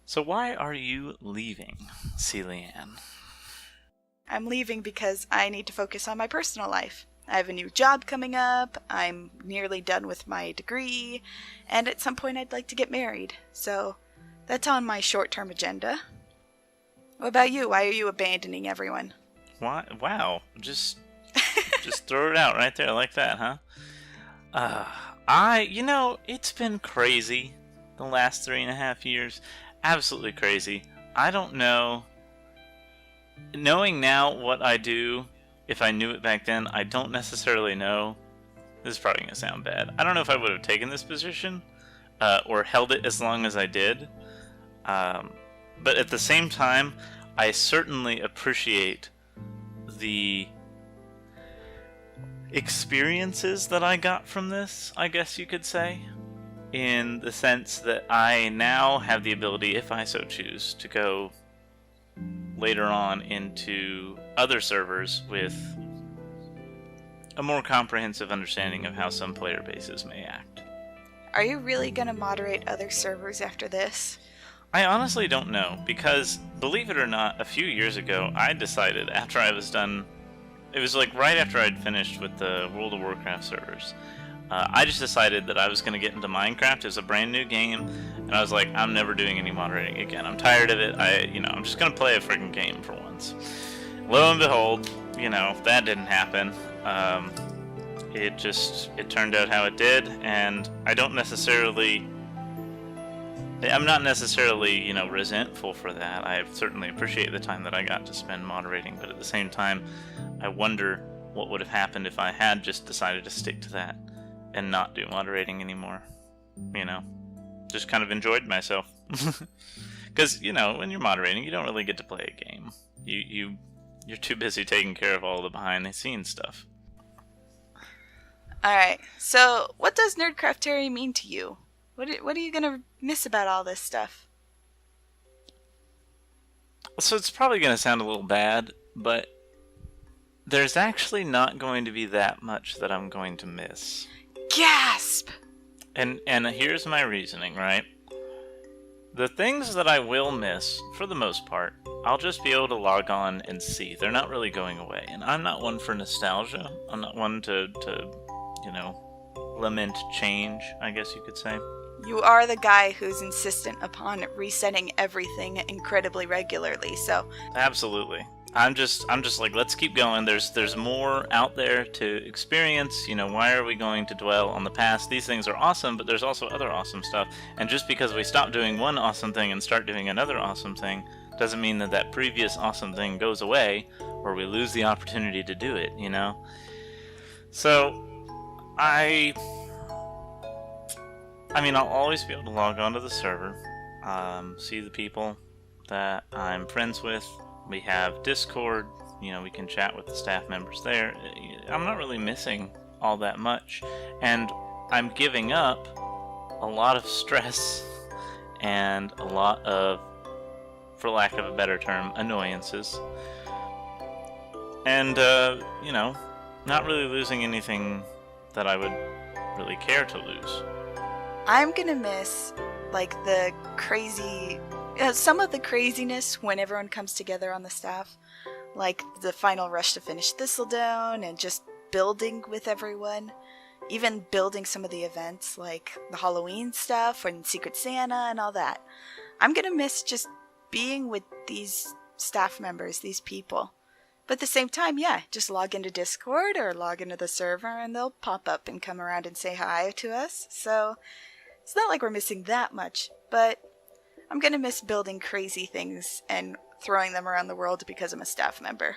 So why are you leaving, Clyane? I'm leaving because I need to focus on my personal life. I have a new job coming up, I'm nearly done with my degree, and at some point I'd like to get married. So that's on my short-term agenda. What about you? Why are you abandoning everyone? Why? Wow, just throw it out right there like that, huh? It's been crazy the last 3.5 years. Absolutely crazy. I don't know. Knowing now what I do, if I knew it back then, I don't necessarily know. This is probably going to sound bad. I don't know if I would have taken this position or held it as long as I did. But at the same time, I certainly appreciate the experiences that I got from this, I guess you could say, in the sense that I now have the ability, if I so choose, to go later on into other servers with a more comprehensive understanding of how some player bases may act. Are you really going to moderate other servers after this? I honestly don't know, because, believe it or not, a few years ago, I decided after I was done, it was like right after I'd finished with the World of Warcraft servers, I just decided that I was going to get into Minecraft. It was a brand new game, and I was like, I'm never doing any moderating again. I'm tired of it. I'm just going to play a freaking game for once. Lo and behold, that didn't happen. It turned out how it did, and I'm not necessarily, resentful for that. I certainly appreciate the time that I got to spend moderating, but at the same time, I wonder what would have happened if I had just decided to stick to that and not do moderating anymore. Just kind of enjoyed myself. Because, when you're moderating, you don't really get to play a game. You're too busy taking care of all the behind-the-scenes stuff. Alright, so what does Nerdcraft mean to you? What are you gonna miss about all this stuff? So it's probably going to sound a little bad, but there's actually not going to be that much that I'm going to miss. Gasp! And here's my reasoning, right? The things that I will miss, for the most part, I'll just be able to log on and see. They're not really going away. And I'm not one for nostalgia. I'm not one to lament change, I guess you could say. You are the guy who's insistent upon resetting everything incredibly regularly, so... Absolutely. I'm just like, let's keep going. There's more out there to experience. Why are we going to dwell on the past? These things are awesome, but there's also other awesome stuff. And just because we stop doing one awesome thing and start doing another awesome thing doesn't mean that previous awesome thing goes away or we lose the opportunity to do it, So, I'll always be able to log onto the server, see the people that I'm friends with. We have Discord, we can chat with the staff members there. I'm not really missing all that much, and I'm giving up a lot of stress and a lot of, for lack of a better term, annoyances. And, not really losing anything that I would really care to lose. I'm gonna miss, the crazy... some of the craziness when everyone comes together on the staff. Like the final rush to finish Thistledown and just building with everyone. Even building some of the events like the Halloween stuff and Secret Santa and all that. I'm gonna miss just being with these staff members, these people. But at the same time, just log into Discord or log into the server and they'll pop up and come around and say hi to us. So it's not like we're missing that much, but I'm gonna miss building crazy things and throwing them around the world because I'm a staff member.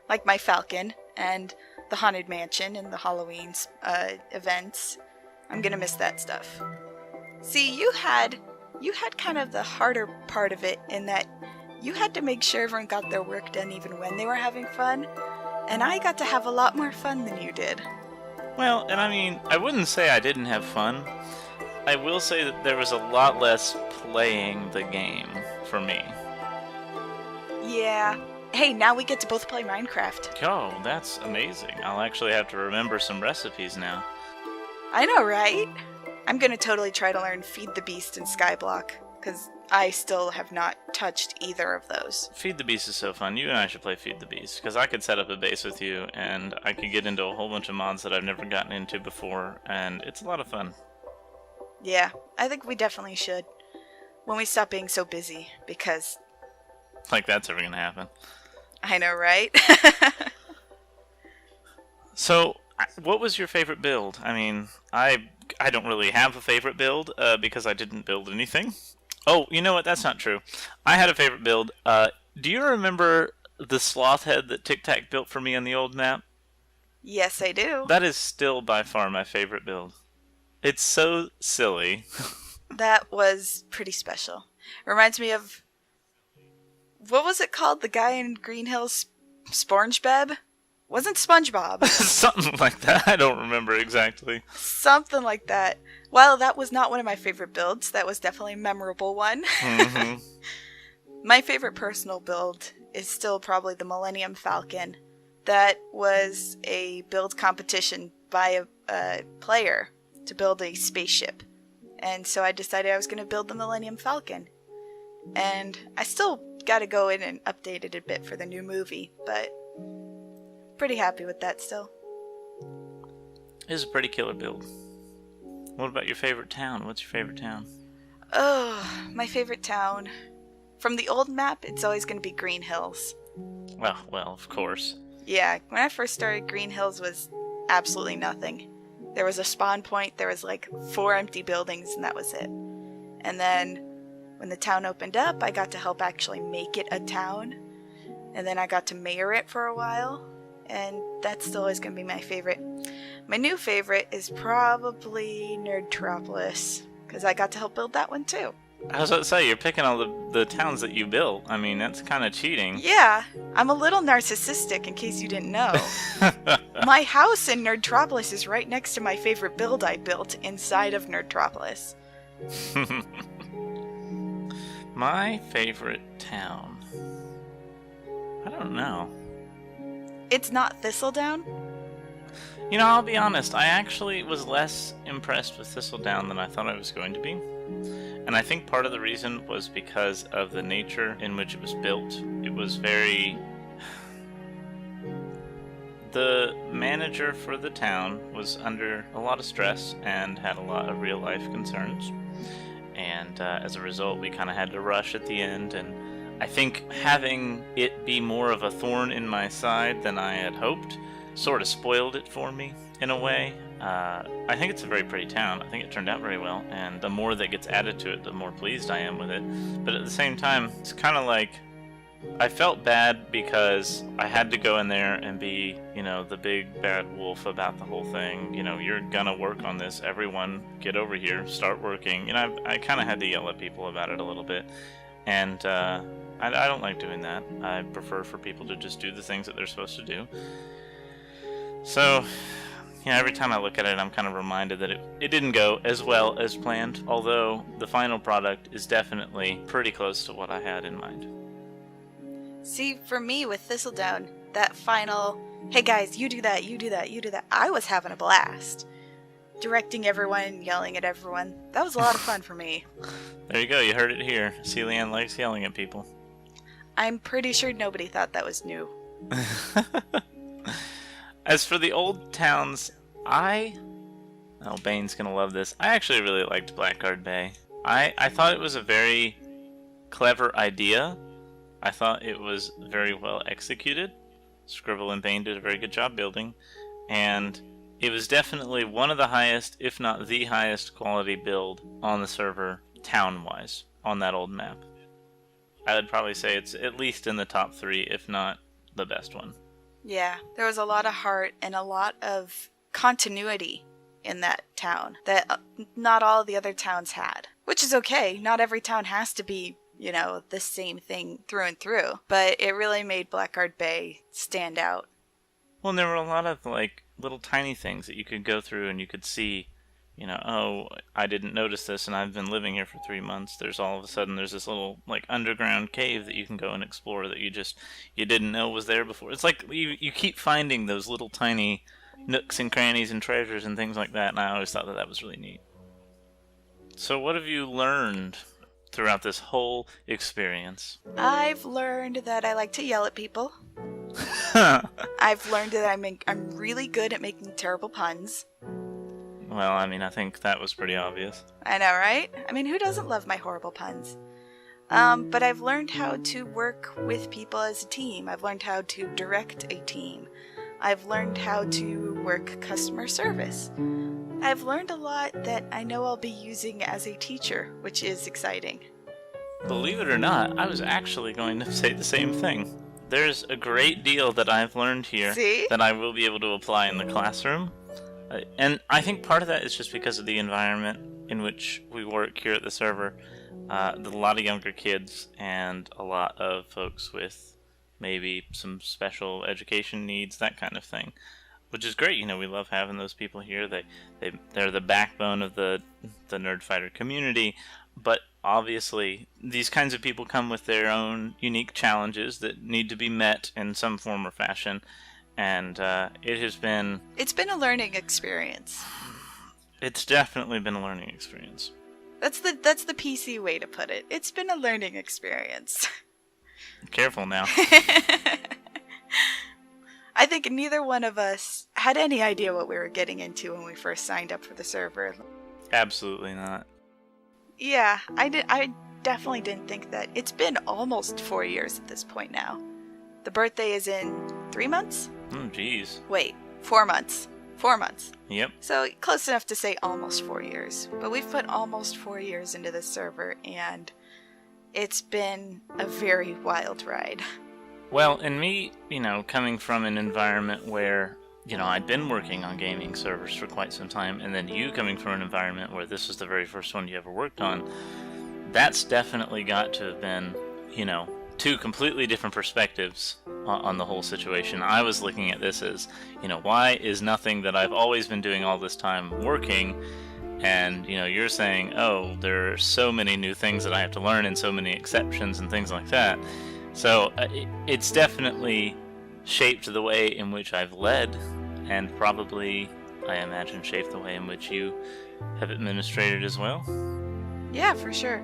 Like my Falcon and the Haunted Mansion and the Halloween events. I'm gonna miss that stuff. See, you had kind of the harder part of it in that you had to make sure everyone got their work done even when they were having fun, and I got to have a lot more fun than you did. Well, and I wouldn't say I didn't have fun. I will say that there was a lot less playing the game for me. Yeah. Hey, now we get to both play Minecraft. Oh, that's amazing. I'll actually have to remember some recipes now. I know, right? I'm gonna totally try to learn Feed the Beast and Skyblock. because I still have not touched either of those. Feed the Beast is so fun. You and I should play Feed the Beast, because I could set up a base with you, and I could get into a whole bunch of mods that I've never gotten into before, and it's a lot of fun. Yeah, I think we definitely should. When we stop being so busy, because... Like that's ever gonna happen. I know, right? So, what was your favorite build? I mean, I don't really have a favorite build, because I didn't build anything. Oh, you know what? That's not true. I had a favorite build. Do you remember the sloth head that Tic Tac built for me on the old map? Yes, I do. That is still by far my favorite build. It's so silly. That was pretty special. Reminds me of... What was it called? The guy in Green Hills? SpongeBob? Wasn't SpongeBob. Something like that. I don't remember exactly. Something like that. Well, that was not one of my favorite builds. That was definitely a memorable one. Mm-hmm. My favorite personal build is still probably the Millennium Falcon. That was a build competition by a player to build a spaceship. And so I decided I was going to build the Millennium Falcon. And I still got to go in and update it a bit for the new movie, but pretty happy with that still. It's a pretty killer build. What about your favorite town? What's your favorite town? Oh, my favorite town. From the old map, it's always going to be Green Hills. Well, of course. Yeah, when I first started, Green Hills was absolutely nothing. There was a spawn point, there was like 4 empty buildings, and that was it. And then when the town opened up, I got to help actually make it a town. And then I got to mayor it for a while. And that's still always going to be my favorite. My new favorite is probably Nerdtropolis, because I got to help build that one too. I was about to say, you're picking all the towns that you built. I mean, that's kind of cheating. Yeah, I'm a little narcissistic, in case you didn't know. My house in Nerdtropolis is right next to my favorite build I built inside of Nerdtropolis. My favorite town? I don't know. It's not Thistledown? You know, I'll be honest, I actually was less impressed with Thistledown than I thought I was going to be. And I think part of the reason was because of the nature in which it was built. It was very... The manager for the town was under a lot of stress and had a lot of real-life concerns. And as a result, we kind of had to rush at the end, and I think having it be more of a thorn in my side than I had hoped sort of spoiled it for me in a way. I think it's a very pretty town. I think it turned out very well, and the more that gets added to it, the more pleased I am with it. But at the same time, it's kind of like I felt bad because I had to go in there and be, the big bad wolf about the whole thing. You're gonna work on this. Everyone, get over here, start working. I kind of had to yell at people about it a little bit, and I don't like doing that. I prefer for people to just do the things that they're supposed to do. So, every time I look at it, I'm kind of reminded that it didn't go as well as planned, although the final product is definitely pretty close to what I had in mind. See, for me with Thistledown, that final, hey guys, you do that, you do that, you do that, I was having a blast. Directing everyone, yelling at everyone. That was a lot of fun for me. There you go, you heard it here. Clyane likes yelling at people. I'm pretty sure nobody thought that was new. As for the old towns, Bane's gonna love this. I actually really liked Blackguard Bay. I thought it was a very clever idea. I thought it was very well executed. Scribble and Bane did a very good job building. And it was definitely one of the highest, if not the highest quality build on the server, town-wise, on that old map. I would probably say it's at least in the top 3, if not the best one. Yeah, there was a lot of heart and a lot of continuity in that town that not all the other towns had. Which is okay, not every town has to be, the same thing through and through. But it really made Blackguard Bay stand out. Well, and there were a lot of, little tiny things that you could go through and you could see, I didn't notice this and I've been living here for 3 months. There's all of a sudden, there's this little, underground cave that you can go and explore that you didn't know was there before. It's like you keep finding those little tiny nooks and crannies and treasures and things like that, and I always thought that was really neat. So what have you learned throughout this whole experience? I've learned that I like to yell at people. Well, I've learned that I'm really good at making terrible puns. I mean, I think that was pretty obvious. I know, right? I mean, who doesn't love my horrible puns? But I've learned how to work with people as a team. I've learned how to direct a team. I've learned how to work customer service. I've learned a lot that I know I'll be using as a teacher, which is exciting. Believe it or not, I was actually going to say the same thing. There's a great deal that I've learned here See? that I will be able to apply in the classroom. And I think part of that is just because of the environment in which we work here at the server. There's a lot of younger kids and a lot of folks with maybe some special education needs, that kind of thing, which is great. We love having those people here. They're the backbone of the Nerdfighter community, but obviously these kinds of people come with their own unique challenges that need to be met in some form or fashion, and it's been a learning experience. It's definitely been a learning experience. That's the PC way to put it. It's been a learning experience. Careful now. I think neither one of us had any idea what we were getting into when we first signed up for the server. Absolutely not. Yeah, I definitely didn't think that. It's been almost 4 years at this point now. The birthday is in 3 months? Jeez. Wait, 4 months. 4 months. Yep. So close enough to say almost 4 years. But we've put almost 4 years into this server, and it's been a very wild ride. Well, and me, coming from an environment where, I'd been working on gaming servers for quite some time, and then you coming from an environment where this was the very first one you ever worked on, that's definitely got to have been, two completely different perspectives on the whole situation. I was looking at this as, why is nothing that I've always been doing all this time working? And, you're saying, oh, there are so many new things that I have to learn and so many exceptions and things like that. So it's definitely shaped the way in which I've led, and probably, I imagine, shaped the way in which you have administrated as well. Yeah, for sure.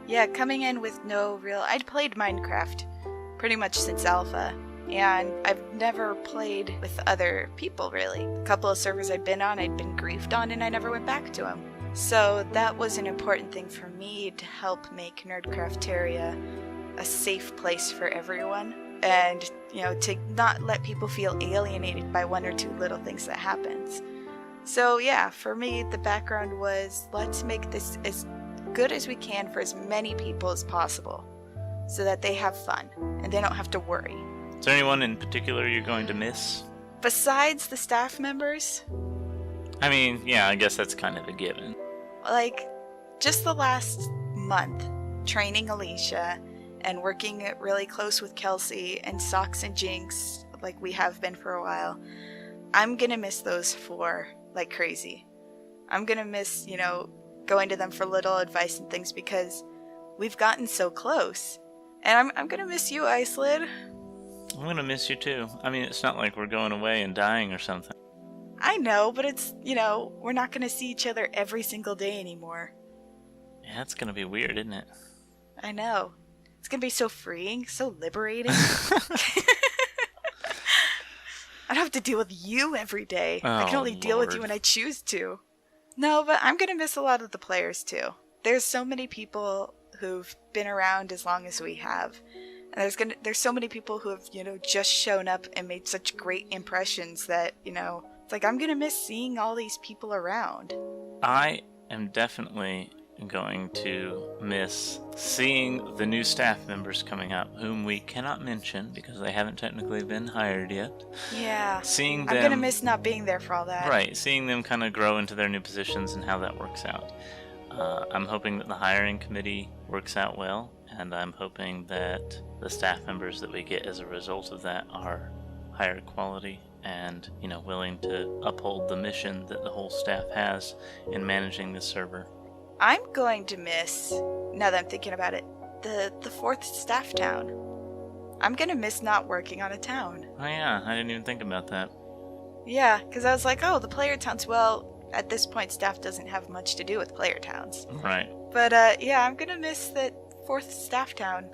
Yeah, coming in with I'd played Minecraft pretty much since alpha, and I've never played with other people, really. A couple of servers I'd been on, I'd been griefed on, and I never went back to them. So that was an important thing for me to help make Nerdcrafteria a safe place for everyone, and, to not let people feel alienated by one or two little things that happens. So yeah, for me, the background was, let's make this as good as we can for as many people as possible, so that they have fun, and they don't have to worry. Is there anyone in particular you're going to miss? Besides the staff members? I mean, yeah, I guess that's kind of a given. Like, just the last month, training Alicia, and working really close with Kelsey and Socks and Jinx, like we have been for a while, I'm gonna miss those four like crazy. I'm gonna miss, going to them for little advice and things, because we've gotten so close. And I'm gonna miss you, Islid. I'm gonna miss you too. I mean, it's not like we're going away and dying or something. I know, but it's, we're not gonna see each other every single day anymore. Yeah, it's gonna be weird, isn't it? I know. It's gonna be so freeing, so liberating. I don't have to deal with you every day. I can only deal with you when I choose to. No, but I'm gonna miss a lot of the players too. There's so many people who've been around as long as we have. And there's so many people who have, just shown up and made such great impressions that, it's like I'm gonna miss seeing all these people around. I am definitely going to miss seeing the new staff members coming up, whom we cannot mention because they haven't technically been hired yet. Yeah. Seeing them, I'm gonna miss not being there for all that. Right, seeing them kind of grow into their new positions and how that works out. I'm hoping that the hiring committee works out well, and I'm hoping that the staff members that we get as a result of that are higher quality and, willing to uphold the mission that the whole staff has in managing this server. I'm going to miss, now that I'm thinking about it, the fourth staff town. I'm gonna miss not working on a town. Oh yeah, I didn't even think about that. Yeah, because I was like, oh, the player towns, well, at this point staff doesn't have much to do with player towns. Right. But yeah, I'm gonna miss that fourth staff town.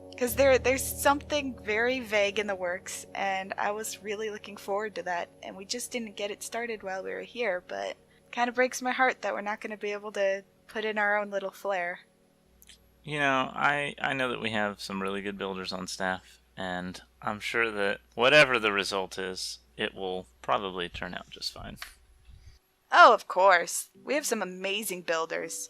Because there's something very vague in the works, and I was really looking forward to that. And we just didn't get it started while we were here, but kind of breaks my heart that we're not going to be able to put in our own little flair. You know, I know that we have some really good builders on staff, and I'm sure that whatever the result is, it will probably turn out just fine. Oh, of course. We have some amazing builders.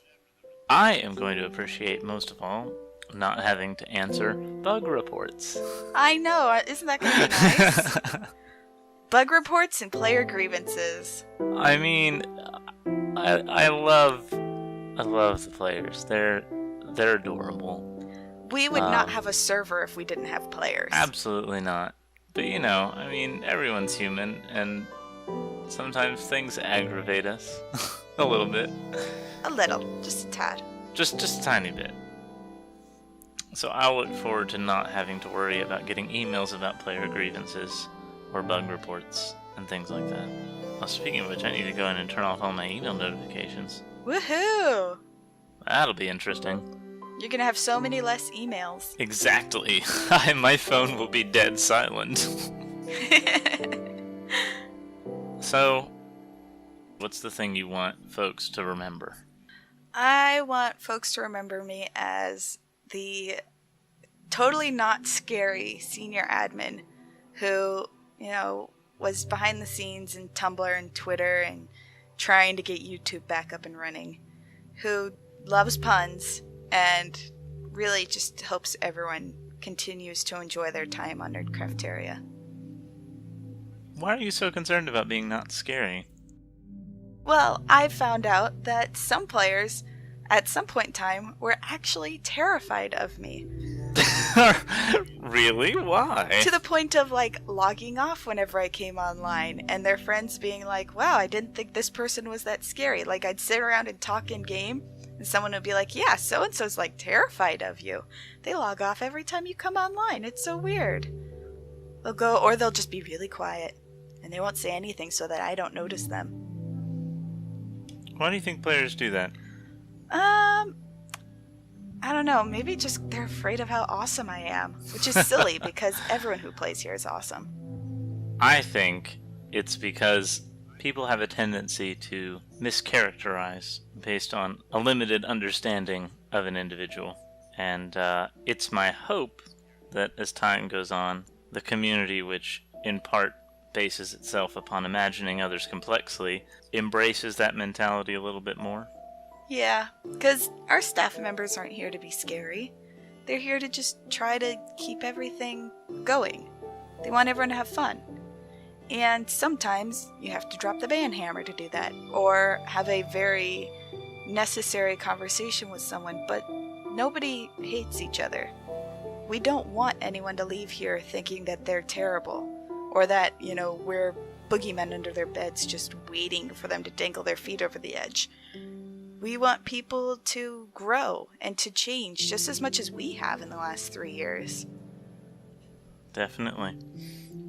I am going to appreciate most of all not having to answer bug reports. I know, isn't that going to be nice? Bug reports and player grievances. I mean, I love the players. They're adorable. We would not have a server if we didn't have players. Absolutely not. But you know, I mean, everyone's human, and sometimes things aggravate us a little bit. A little, just a tad. Just a tiny bit. So I'll look forward to not having to worry about getting emails about player grievances or bug reports and things like that. Well, speaking of which, I need to go in and turn off all my email notifications. Woohoo! That'll be interesting. You're gonna have so many less emails. Exactly. My phone will be dead silent. So, what's the thing you want folks to remember? I want folks to remember me as the totally not scary senior admin who, was behind the scenes in Tumblr and Twitter and trying to get YouTube back up and running, who loves puns and really just hopes everyone continues to enjoy their time on Nerdcrafteria. Why are you so concerned about being not scary? Well, I found out that some players at some point in time were actually terrified of me. Really? Why? To the point of logging off whenever I came online, and their friends being like, wow, I didn't think this person was that scary. I'd sit around and talk in game, and someone would be like, yeah, so-and-so's terrified of you. They log off every time you come online. It's so weird. They'll just be really quiet, and they won't say anything so that I don't notice them. Why do you think players do that? I don't know. Maybe just they're afraid of how awesome I am, which is silly because everyone who plays here is awesome. I think it's because people have a tendency to mischaracterize based on a limited understanding of an individual. And it's my hope that as time goes on, the community, which in part bases itself upon imagining others complexly, embraces that mentality a little bit more. Yeah, because our staff members aren't here to be scary. They're here to just try to keep everything going. They want everyone to have fun. And sometimes you have to drop the band hammer to do that, or have a very necessary conversation with someone, but nobody hates each other. We don't want anyone to leave here thinking that they're terrible, or that, we're boogeymen under their beds just waiting for them to dangle their feet over the edge. We want people to grow and to change just as much as we have in the last 3 years. Definitely.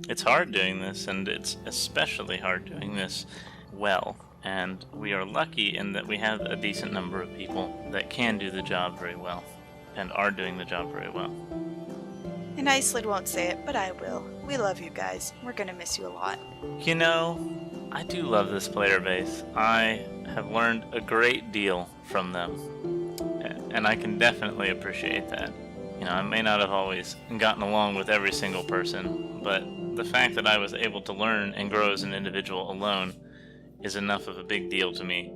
It's hard doing this, and it's especially hard doing this well. And we are lucky in that we have a decent number of people that can do the job very well, and are doing the job very well. And Islid won't say it, but I will. We love you guys. We're gonna miss you a lot. I do love this player base. I have learned a great deal from them, and I can definitely appreciate that. I may not have always gotten along with every single person, but the fact that I was able to learn and grow as an individual alone is enough of a big deal to me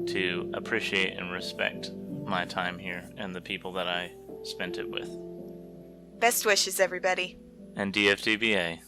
to appreciate and respect my time here and the people that I spent it with. Best wishes, everybody. And DFTBA.